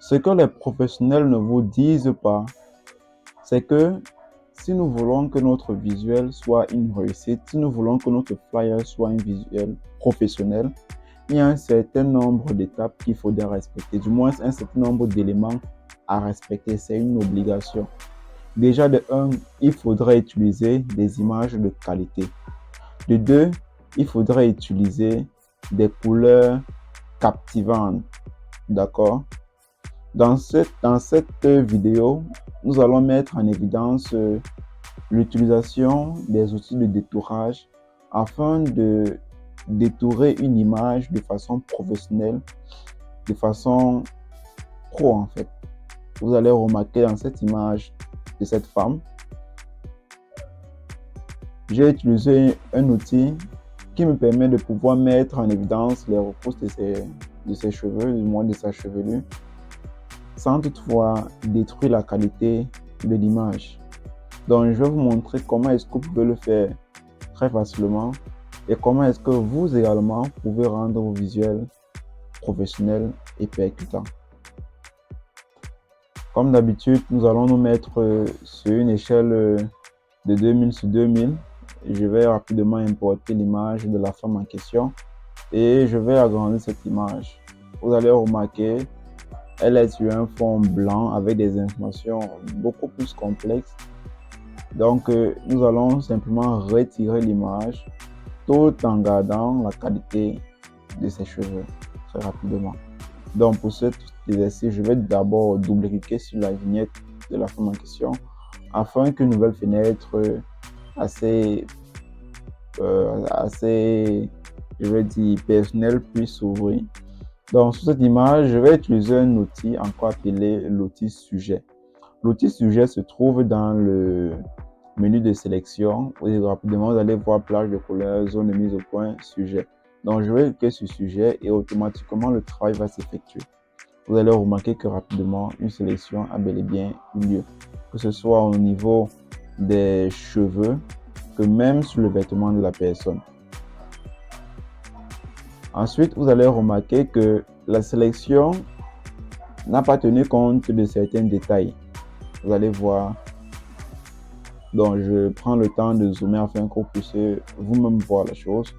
Ce que les professionnels ne vous disent pas, c'est que si nous voulons que notre visuel soit une réussite, si nous voulons que notre flyer soit un visuel professionnel, il y a un certain nombre d'étapes qu'il faudra respecter, du moins un certain nombre d'éléments à respecter, c'est une obligation. Déjà de 1, il faudrait utiliser des images de qualité. De 2, il faudrait utiliser des couleurs captivantes, d'accord? Dans cette vidéo, nous allons mettre en évidence l'utilisation des outils de détourage afin de détourer une image de façon professionnelle, de façon pro en fait. Vous allez remarquer dans cette image de cette femme, j'ai utilisé un outil qui me permet de pouvoir mettre en évidence les repousses de ses cheveux, du moins de sa chevelure, sans toutefois détruire la qualité de l'image. Donc, je vais vous montrer comment est-ce que vous pouvez le faire très facilement et comment est-ce que vous également pouvez rendre vos visuels professionnels et percutants. Comme d'habitude, nous allons nous mettre sur une échelle de 2000 sur 2000. Je vais rapidement importer l'image de la femme en question et je vais agrandir cette image. Vous allez remarquer, elle est sur un fond blanc avec des informations beaucoup plus complexes. Donc, nous allons simplement retirer l'image tout en gardant la qualité de ses cheveux très rapidement. Donc, pour cet exercice, je vais d'abord double-cliquer sur la vignette de la femme en question afin qu'une nouvelle fenêtre assez, je vais dire, personnelle puisse s'ouvrir. Donc, sur cette image, je vais utiliser un outil encore appelé l'outil sujet. L'outil sujet se trouve dans le menu de sélection. Et rapidement, vous allez voir plage de couleur, zone de mise au point, sujet. Donc, je vais cliquer sur sujet et automatiquement, le travail va s'effectuer. Vous allez remarquer que rapidement, une sélection a bel et bien eu lieu. Que ce soit au niveau des cheveux, que même sur le vêtement de la personne. Ensuite, vous allez remarquer que la sélection n'a pas tenu compte de certains détails. Vous allez voir. Donc, je prends le temps de zoomer afin que vous puissiez vous-même voir la chose.